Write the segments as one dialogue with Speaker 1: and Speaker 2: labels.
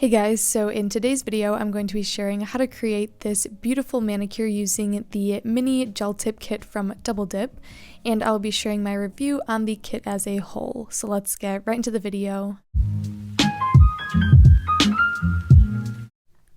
Speaker 1: Hey guys, so in today's video I'm going to be sharing how to create this beautiful manicure using the mini gel tip kit from Double Dip, and I'll be sharing my review on the kit as a whole. So let's get right into the video.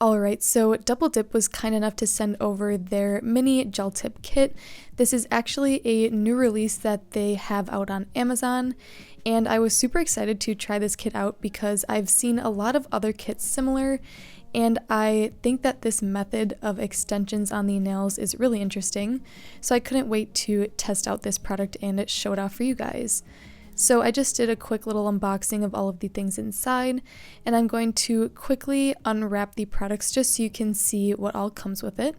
Speaker 1: Alright, so Double Dip was kind enough to send over their mini gel tip kit. This is actually a new release that they have out on Amazon, and I was super excited to try this kit out because I've seen a lot of other kits similar, and I think that this method of extensions on the nails is really interesting, so I couldn't wait to test out this product and show it off for you guys. So I just did a quick little unboxing of all of the things inside, and I'm going to quickly unwrap the products just so you can see what all comes with it.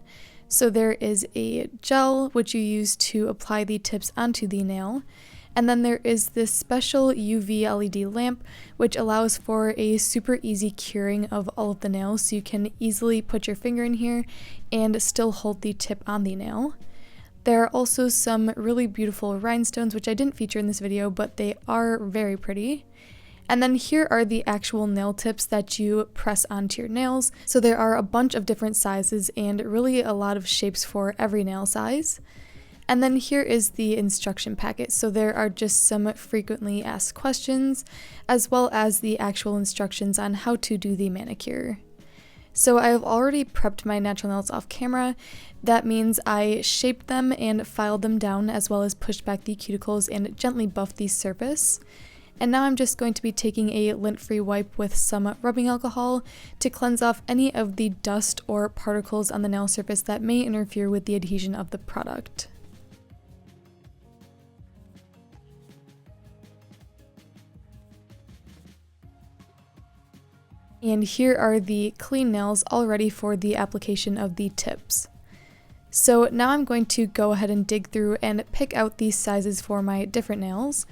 Speaker 1: So there is a gel which you use to apply the tips onto the nail, and then there is this special UV LED lamp which allows for a super easy curing of all of the nails, so you can easily put your finger in here and still hold the tip on the nail. There are also some really beautiful rhinestones, which I didn't feature in this video, but they are very pretty. And then here are the actual nail tips that you press onto your nails. So there are a bunch of different sizes and really a lot of shapes for every nail size. And then here is the instruction packet. So there are just some frequently asked questions, as well as the actual instructions on how to do the manicure. So I have already prepped my natural nails off camera. That means I shaped them and filed them down, as well as pushed back the cuticles and gently buffed the surface. And now I'm just going to be taking a lint-free wipe with some rubbing alcohol to cleanse off any of the dust or particles on the nail surface that may interfere with the adhesion of the product. And here are the clean nails all ready for the application of the tips. So now I'm going to go ahead and dig through and pick out these sizes for my different nails.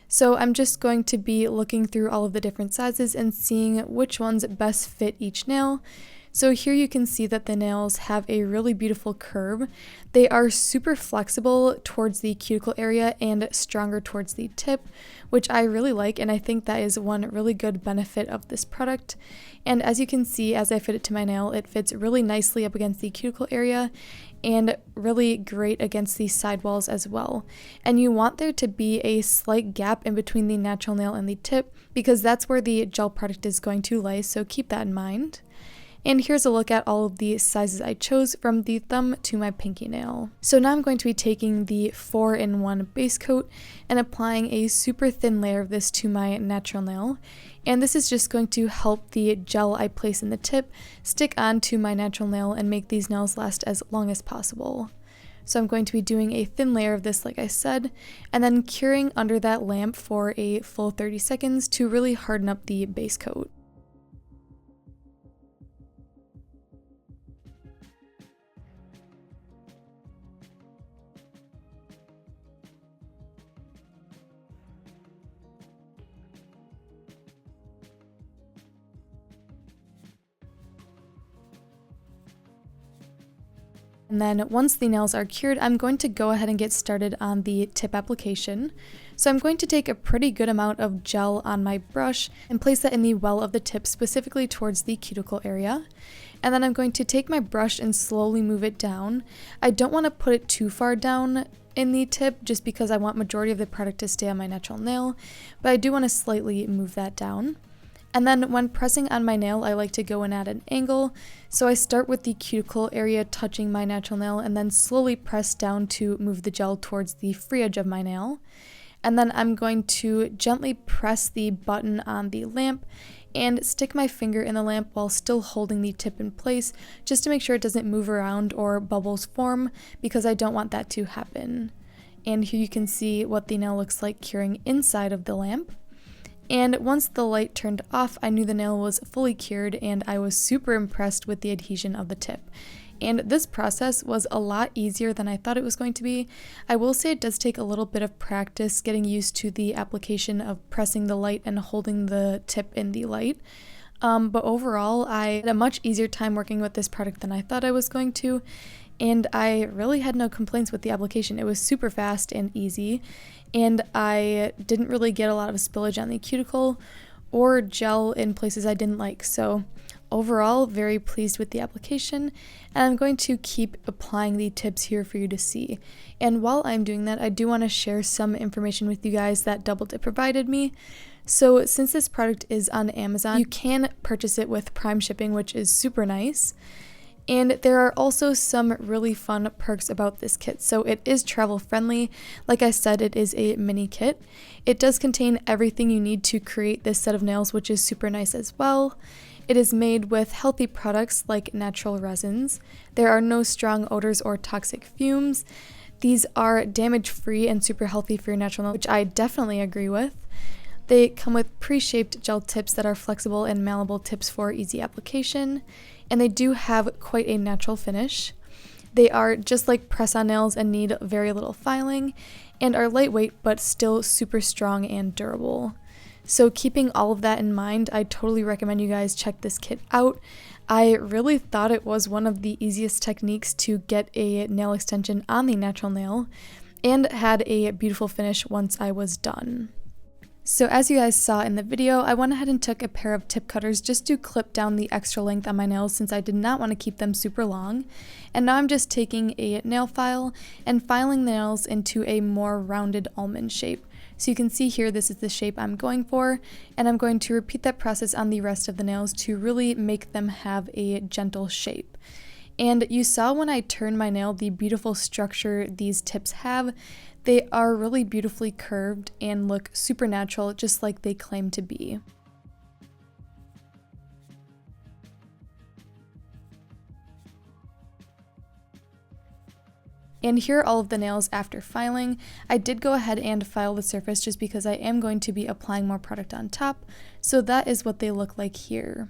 Speaker 1: So I'm just going to be looking through all of the different sizes and seeing which ones best fit each nail. So here you can see that the nails have a really beautiful curve. They are super flexible towards the cuticle area and stronger towards the tip, which I really like, and I think that is one really good benefit of this product. And as you can see, as I fit it to my nail, it fits really nicely up against the cuticle area and really great against the sidewalls as well. And you want there to be a slight gap in between the natural nail and the tip because that's where the gel product is going to lay, so keep that in mind. And here's a look at all of the sizes I chose from the thumb to my pinky nail. So now I'm going to be taking the 4-in-1 base coat and applying a super thin layer of this to my natural nail. And this is just going to help the gel I place in the tip stick onto my natural nail and make these nails last as long as possible. So I'm going to be doing a thin layer of this, like I said, and then curing under that lamp for a full 30 seconds to really harden up the base coat. And then once the nails are cured, I'm going to go ahead and get started on the tip application. So I'm going to take a pretty good amount of gel on my brush and place that in the well of the tip, specifically towards the cuticle area. And then I'm going to take my brush and slowly move it down. I don't want to put it too far down in the tip just because I want majority of the product to stay on my natural nail, but I do want to slightly move that down. And then when pressing on my nail, I like to go in at an angle. So I start with the cuticle area touching my natural nail and then slowly press down to move the gel towards the free edge of my nail. And then I'm going to gently press the button on the lamp and stick my finger in the lamp while still holding the tip in place just to make sure it doesn't move around or bubbles form, because I don't want that to happen. And here you can see what the nail looks like curing inside of the lamp. And once the light turned off, I knew the nail was fully cured, and I was super impressed with the adhesion of the tip. And this process was a lot easier than I thought it was going to be. I will say it does take a little bit of practice getting used to the application of pressing the light and holding the tip in the light. But overall, I had a much easier time working with this product than I thought I was going to. And I really had no complaints with the application. It was super fast and easy, and I didn't really get a lot of spillage on the cuticle or gel in places I didn't like. So overall, very pleased with the application, and I'm going to keep applying the tips here for you to see. And while I'm doing that, I do want to share some information with you guys that Double Dip provided me. So since this product is on Amazon, you can purchase it with Prime shipping, which is super nice. And there are also some really fun perks about this kit. So it is travel friendly. Like I said, it is a mini kit. It does contain everything you need to create this set of nails, which is super nice as well. It is made with healthy products like natural resins. There are no strong odors or toxic fumes. These are damage-free and super healthy for your natural nails, which I definitely agree with. They come with pre-shaped gel tips that are flexible and malleable tips for easy application, and they do have quite a natural finish. They are just like press-on nails and need very little filing, and are lightweight but still super strong and durable. So keeping all of that in mind, I totally recommend you guys check this kit out. I really thought it was one of the easiest techniques to get a nail extension on the natural nail, and had a beautiful finish once I was done. So as you guys saw in the video, I went ahead and took a pair of tip cutters just to clip down the extra length on my nails since I did not want to keep them super long. And now I'm just taking a nail file and filing the nails into a more rounded almond shape. So you can see here, this is the shape I'm going for, and I'm going to repeat that process on the rest of the nails to really make them have a gentle shape. And you saw when I turned my nail the beautiful structure these tips have. They are really beautifully curved and look super natural, just like they claim to be. And here are all of the nails after filing. I did go ahead and file the surface just because I am going to be applying more product on top, so that is what they look like here.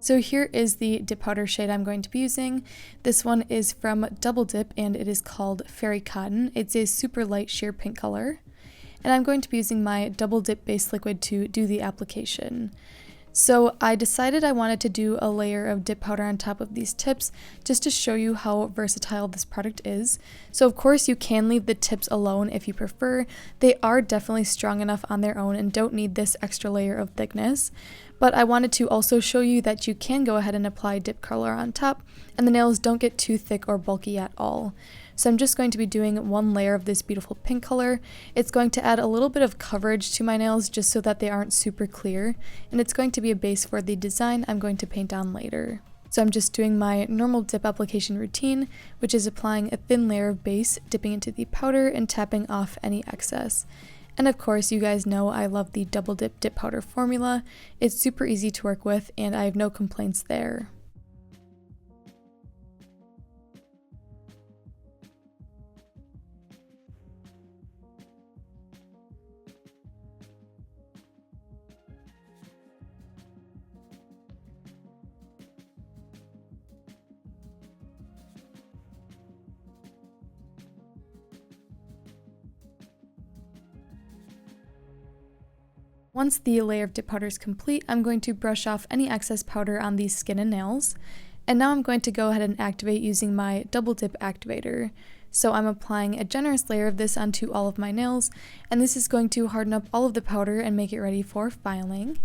Speaker 1: So here is the dip powder shade I'm going to be using. This one is from Double Dip and it is called Fairy Cotton. It's a super light sheer pink color. And I'm going to be using my Double Dip base liquid to do the application. So I decided I wanted to do a layer of dip powder on top of these tips just to show you how versatile this product is. So of course you can leave the tips alone if you prefer. They are definitely strong enough on their own and don't need this extra layer of thickness. But I wanted to also show you that you can go ahead and apply dip color on top and the nails don't get too thick or bulky at all. So I'm just going to be doing one layer of this beautiful pink color. It's going to add a little bit of coverage to my nails just so that they aren't super clear, and it's going to be a base for the design I'm going to paint on later. So I'm just doing my normal dip application routine, which is applying a thin layer of base, dipping into the powder, and tapping off any excess. And of course, you guys know I love the Double Dip dip powder formula. It's super easy to work with, and I have no complaints there. Once the layer of dip powder is complete, I'm going to brush off any excess powder on the skin and nails. And now I'm going to go ahead and activate using my Double Dip activator. So I'm applying a generous layer of this onto all of my nails, and this is going to harden up all of the powder and make it ready for filing.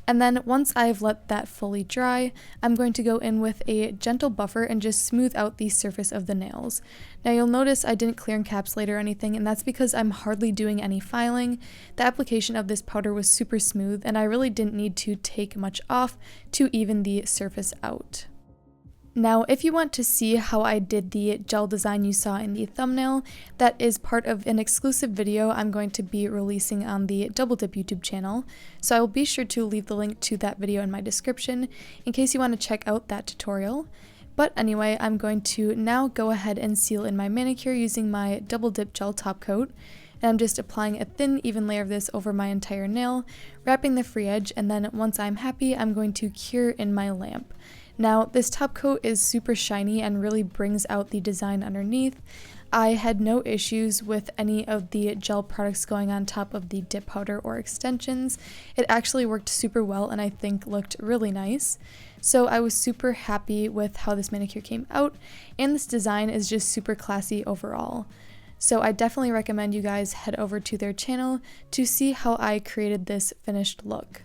Speaker 1: And then once I've let that fully dry, I'm going to go in with a gentle buffer and just smooth out the surface of the nails. Now you'll notice I didn't clear encapsulate or anything, and that's because I'm hardly doing any filing. The application of this powder was super smooth, and I really didn't need to take much off to even the surface out. Now, if you want to see how I did the gel design you saw in the thumbnail, that is part of an exclusive video I'm going to be releasing on the Double Dip YouTube channel, so I will be sure to leave the link to that video in my description in case you want to check out that tutorial. But anyway, I'm going to now go ahead and seal in my manicure using my Double Dip gel top coat. And I'm just applying a thin, even layer of this over my entire nail, wrapping the free edge, and then once I'm happy, I'm going to cure in my lamp. Now, this top coat is super shiny and really brings out the design underneath. I had no issues with any of the gel products going on top of the dip powder or extensions. It actually worked super well and I think looked really nice. So I was super happy with how this manicure came out, and this design is just super classy overall. So I definitely recommend you guys head over to their channel to see how I created this finished look.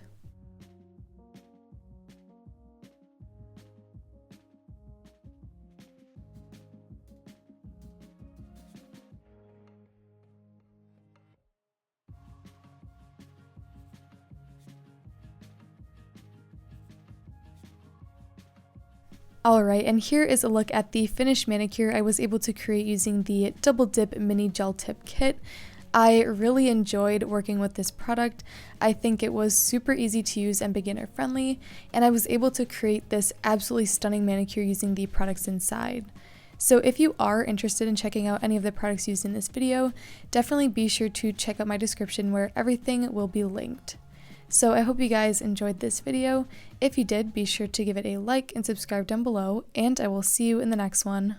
Speaker 1: Alright, and here is a look at the finished manicure I was able to create using the Double Dip Mini Gel Tip Kit. I really enjoyed working with this product. I think it was super easy to use and beginner friendly, and I was able to create this absolutely stunning manicure using the products inside. So if you are interested in checking out any of the products used in this video, definitely be sure to check out my description where everything will be linked. So I hope you guys enjoyed this video. If you did, be sure to give it a like and subscribe down below, and I will see you in the next one.